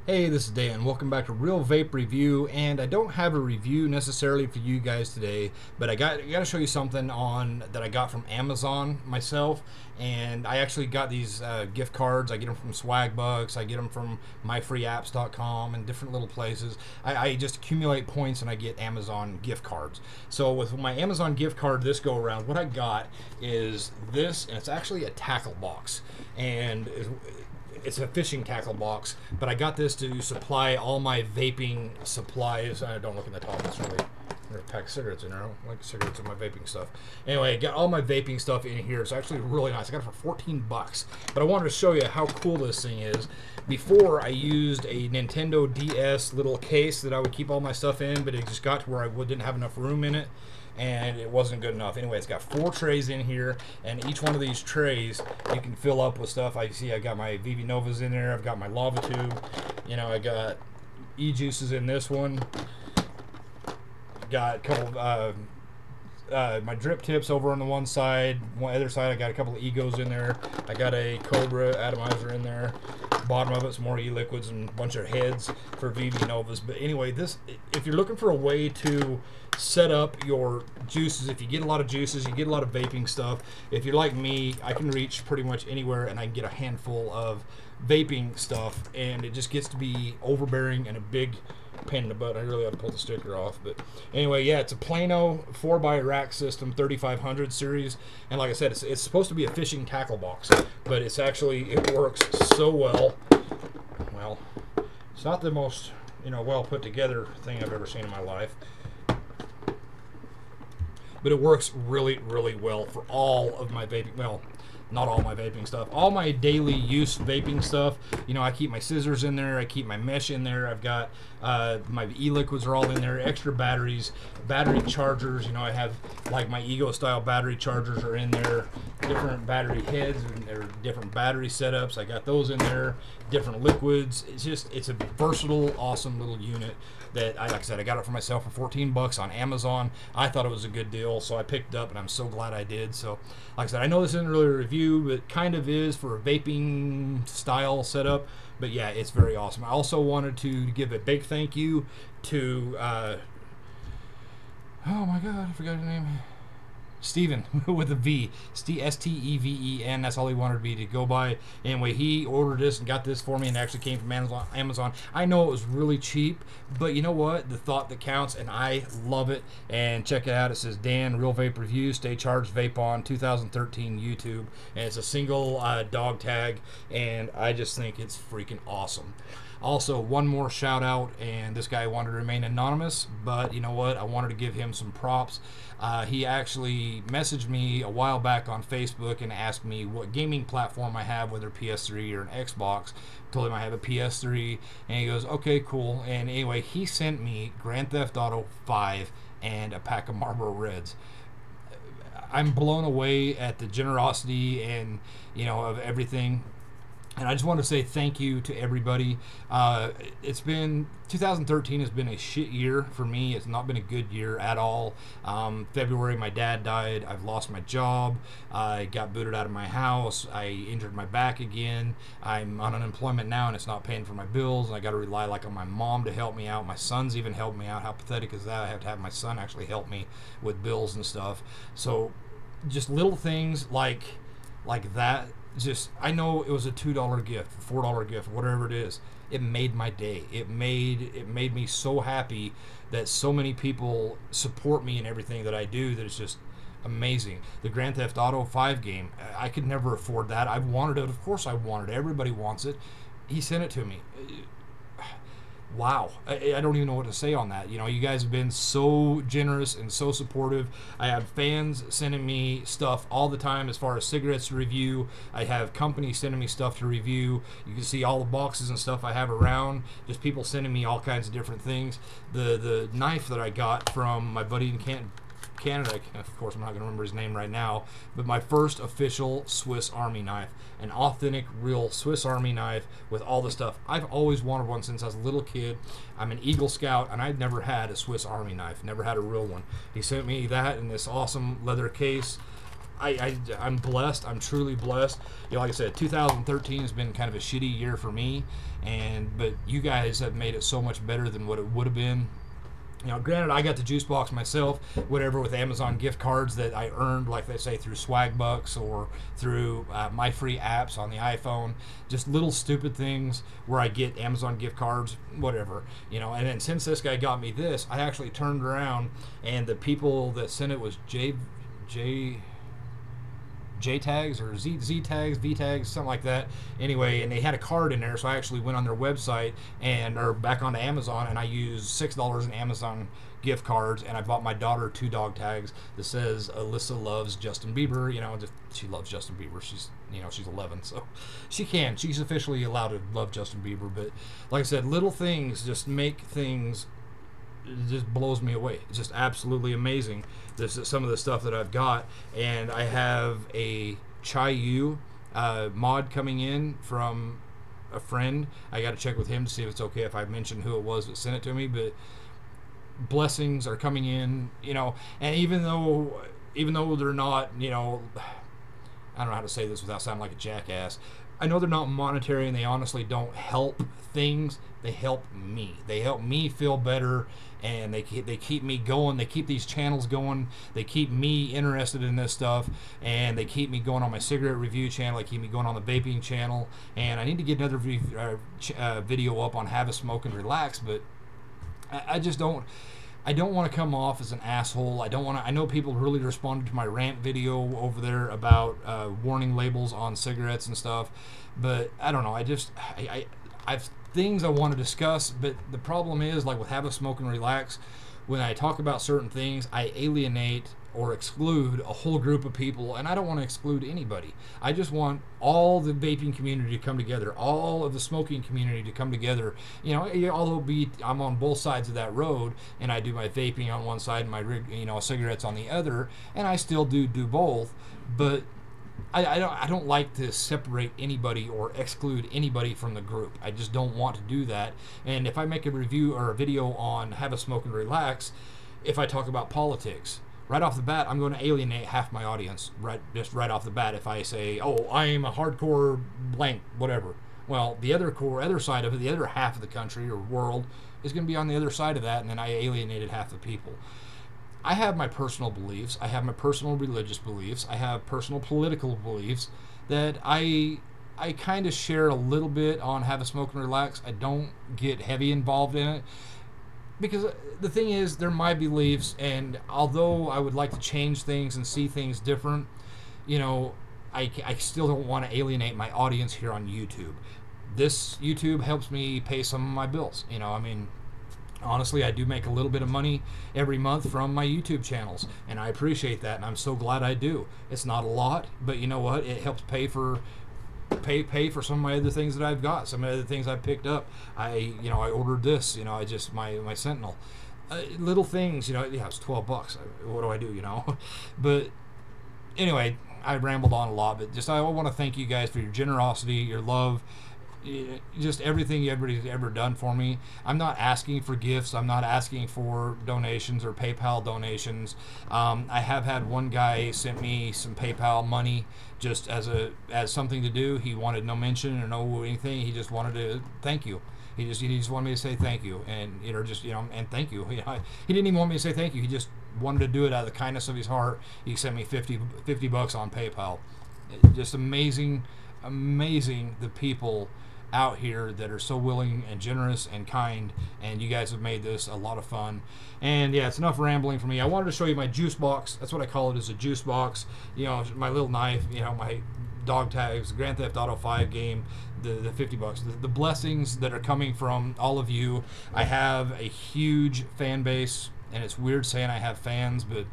Hey, this is Dan. Welcome back to Real Vape Review, and I don't have a review necessarily for you guys today, but I got to show you something that I got from Amazon myself, and I actually got these gift cards. I get them from Swagbucks, I get them from myfreeapps.com and different little places. I just accumulate points and I get Amazon gift cards. So with my Amazon gift card this go around, what I got is this, and it's actually a tackle box, and it's a fishing tackle box, but I got this to supply all my vaping supplies. I don't look in the top, it's really, there's a pack of cigarettes in there. I don't like cigarettes in my vaping stuff. Anyway, I got all my vaping stuff in here. It's actually really nice. I got it for 14 bucks, but I wanted to show you how cool this thing is. Before, I used a Nintendo DS little case that I would keep all my stuff in, but it just got to where I didn't have enough room in it, and it wasn't good enough. Anyway, it's got 4 trays in here, and each one of these trays you can fill up with stuff. I got my VV Novas in there. I've got my lava tube. You know, I got e-juices in this one. Got a couple of my drip tips over on the one side. One other side, I got a couple of egos in there. I got a Cobra atomizer in there. Bottom of it, some more e-liquids and a bunch of heads for VV Novas. But anyway, if you're looking for a way to set up your juices, if you get a lot of juices, you get a lot of vaping stuff. If you're like me, I can reach pretty much anywhere and I can get a handful of vaping stuff, and it just gets to be overbearing and a big pain in the butt. I really ought to pull the sticker off, but anyway, yeah, it's a Plano 4x rack system 3500 series, and like I said, it's supposed to be a fishing tackle box, but it works so well. Well, it's not the most well put together thing I've ever seen in my life, but it works really, really well for all of my vaping. Well, not all my vaping stuff, all my daily use vaping stuff. I keep my scissors in there, I keep my mesh in there, I've got my e-liquids are all in there, extra batteries, battery chargers. I have like my Ego style battery chargers are in there, different battery heads and there are different battery setups. I got those in there, different liquids. It's a versatile, awesome little unit that like I said, I got it for myself for 14 bucks on Amazon. I thought it was a good deal, so I picked it up, and I'm so glad I did. So like I said, I know this isn't really a review, but it kind of is for a vaping style setup. But yeah, it's very awesome. I also wanted to give a big thank you to oh my god, I forgot his name. Steven with a V, Steven. That's all he wanted me to go by. Anyway, he ordered this and got this for me, and it actually came from Amazon. I know it was really cheap, but you know what? The thought that counts, and I love it. And check it out. It says Dan Real Vape Review. Stay charged. Vape on 2013 YouTube, and it's a single dog tag, and I just think it's freaking awesome. Also, one more shout out, and this guy wanted to remain anonymous, but you know what? I wanted to give him some props. He actually messaged me a while back on Facebook and asked me what gaming platform I have, whether PS3 or an Xbox. Told him I have a PS3, and he goes, okay, cool. And anyway, he sent me Grand Theft Auto 5 and a pack of Marlboro Reds. I'm blown away at the generosity and of everything. And I just want to say thank you to everybody. 2013 has been a shit year for me. It's not been a good year at all. February, my dad died. I've lost my job. I got booted out of my house. I injured my back again. I'm on unemployment now, and it's not paying for my bills. And I got to rely on my mom to help me out. My son's even helped me out. How pathetic is that? I have to have my son actually help me with bills and stuff. So just little things like that. I know it was a $2 gift, $4 gift, whatever it is. It made my day. It made me so happy that so many people support me in everything that I do, that it's just amazing. The Grand Theft Auto 5 game, I could never afford that. I wanted it. Of course I wanted it. Everybody wants it. He sent it to me. Wow, I don't even know what to say on that. You guys have been so generous and so supportive. I have fans sending me stuff all the time as far as cigarettes to review. I have companies sending me stuff to review. You can see all the boxes and stuff I have around. Just people sending me all kinds of different things. The knife that I got from my buddy in Canada, of course I'm not going to remember his name right now, but my first official Swiss Army knife, an authentic, real Swiss Army knife with all the stuff. I've always wanted one since I was a little kid. I'm an Eagle Scout, and I'd never had a Swiss Army knife, never had a real one. He sent me that in this awesome leather case. I'm blessed. I'm truly blessed. You know, like I said, 2013 has been kind of a shitty year for me, but you guys have made it so much better than what it would have been. You know, granted, I got the juice box myself, whatever, with Amazon gift cards that I earned, like they say, through Swag Bucks or through my free apps on the iPhone. Just little stupid things where I get Amazon gift cards, whatever. You know, and then since this guy got me this, I actually turned around, and the people that sent it was J tags or Z tags, V tags, something like that. Anyway, and they had a card in there, so I actually went on their website or back onto Amazon, and I used $6 in Amazon gift cards, and I bought my daughter 2 dog tags that says Alyssa loves Justin Bieber. You know, she loves Justin Bieber. She's 11, so she's officially allowed to love Justin Bieber. But like I said, little things just make things. It just blows me away. It's just absolutely amazing. This is some of the stuff that I've got, and I have a Chai Yu mod coming in from a friend. I got to check with him to see if it's okay if I mention who it was that sent it to me. But blessings are coming in, you know. And even though they're not, you know, I don't know how to say this without sounding like a jackass. I know they're not monetary, and they honestly don't help things. They help me. They help me feel better, and they keep me going. They keep these channels going. They keep me interested in this stuff, and they keep me going on my cigarette review channel. They keep me going on the vaping channel, and I need to get another video up on Have a Smoke and Relax, but I just don't. I don't want to come off as an asshole. I don't want to. I know people really responded to my rant video over there about warning labels on cigarettes and stuff, but I don't know. I've things I want to discuss, but the problem is, like with Have a Smoke and Relax, when I talk about certain things, I alienate or exclude a whole group of people, and I don't want to exclude anybody. I just want all the vaping community to come together, all of the smoking community to come together. You know, although I'm on both sides of that road, and I do my vaping on one side and my cigarettes on the other, and I still do both, but I don't like to separate anybody or exclude anybody from the group. I just don't want to do that. And if I make a review or a video on Have a Smoke and Relax, if I talk about politics, right off the bat, I'm going to alienate half my audience right off the bat if I say, oh, I am a hardcore blank, whatever. Well, the other side of it, the other half of the country or world is going to be on the other side of that, and then I alienated half the people. I have my personal beliefs. I have my personal religious beliefs. I have personal political beliefs that I kind of share a little bit on Have a Smoke and Relax. I don't get heavy involved in it, because the thing is, they're my beliefs, and although I would like to change things and see things different, you know, I still don't want to alienate my audience here on YouTube. This YouTube helps me pay some of my bills. You know, I mean, honestly, I do make a little bit of money every month from my YouTube channels, and I appreciate that, and I'm so glad I do. It's not a lot, but you know what? It helps pay for some of my other things that I've got, some of the other things I've picked up. I ordered this, my Sentinel. Little things, yeah, it's $12. What do I do, But anyway, I rambled on a lot, but I want to thank you guys for your generosity, your love, just everything everybody's ever done for me. I'm not asking for gifts. I'm not asking for donations or PayPal donations. I have had one guy sent me some PayPal money just as something to do. He wanted no mention or no anything. He just wanted to thank you. He just wanted me to say thank you, and and thank you. He didn't even want me to say thank you. He just wanted to do it out of the kindness of his heart. He sent me $50 on PayPal. Just amazing the people out here that are so willing and generous and kind, and you guys have made this a lot of fun. And yeah, it's enough rambling for me. I wanted to show you my juice box. That's what I call it, is a juice box. My little knife, my dog tags, Grand Theft Auto 5 game, the $50. The blessings that are coming from all of you. I have a huge fan base, and it's weird saying I have fans, but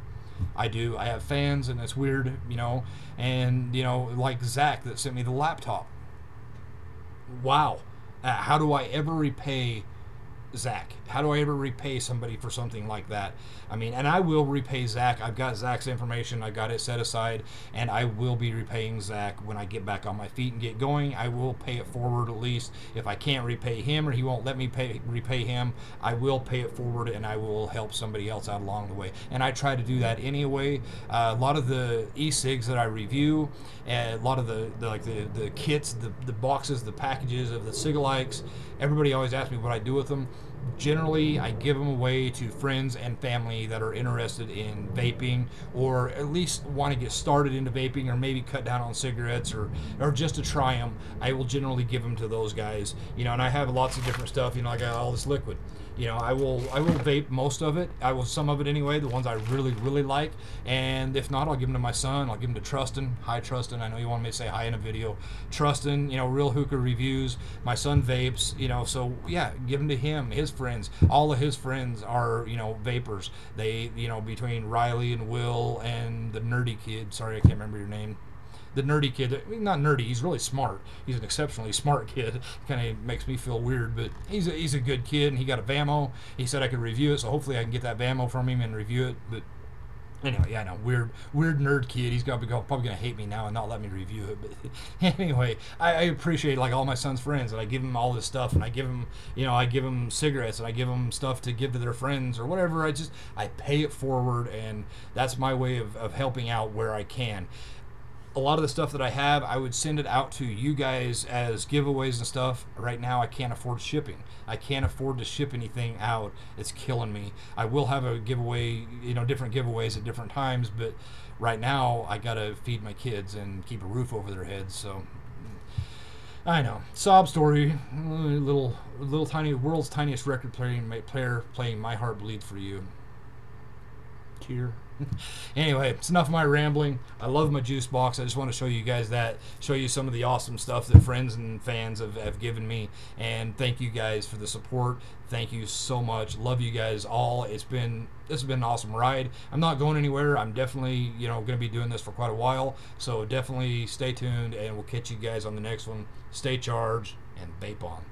I do. I have fans, and it's weird, and like Zach that sent me the laptop. Wow. How do I ever repay Zach? How do I ever repay somebody for something like that? I mean, and I will repay Zach. I've got Zach's information. I got it set aside, and I will be repaying Zach when I get back on my feet and get going. I will pay it forward at least. If I can't repay him or he won't let me repay him, I will pay it forward, and I will help somebody else out along the way. And I try to do that anyway. A lot of the e-cigs that I review, a lot of the kits, the boxes, the packages of the cig-alikes, everybody always asks me what I do with them. Generally, I give them away to friends and family that are interested in vaping, or at least want to get started into vaping, or maybe cut down on cigarettes, or just to try them. I will generally give them to those guys, and I have lots of different stuff. I got all this liquid. I will vape most of it. I will, some of it anyway, the ones I really like. And if not, I'll give them to my son. I'll give them to Trustin. Hi, Trustin. I know you want me to say hi in a video. Trustin, Real Hookah Reviews. My son vapes, so yeah, give them to him, his friends. All of his friends are, vapors. They, between Riley and Will and the nerdy kid. Sorry, I can't remember your name. The nerdy kid, not nerdy, he's really smart. He's an exceptionally smart kid. Kind of makes me feel weird, but he's a good kid, and he got a Vamo. He said I could review it, so hopefully I can get that Vamo from him and review it. But anyway, yeah, I know, weird nerd kid. He's probably gonna hate me now and not let me review it. But anyway, I appreciate all my son's friends, and I give them all this stuff, and I give them, I give them cigarettes, and I give them stuff to give to their friends or whatever. I pay it forward, and that's my way of helping out where I can. A lot of the stuff that I have, I would send it out to you guys as giveaways and stuff. Right now, I can't afford shipping. I can't afford to ship anything out. It's killing me. I will have a giveaway, different giveaways at different times, but right now, I gotta feed my kids and keep a roof over their heads, so I know. Sob story. Little tiny, world's tiniest record player playing My Heart Bleeds for You. Tear. Anyway, it's enough of my rambling. I love my juice box. I just want to show you guys that, show you some of the awesome stuff that friends and fans have given me, and thank you guys for the support. Thank you so much. Love you guys all. This has been an awesome ride. I'm not going anywhere. I'm definitely going to be doing this for quite a while, so definitely stay tuned, and we'll catch you guys on the next one. Stay charged and vape on.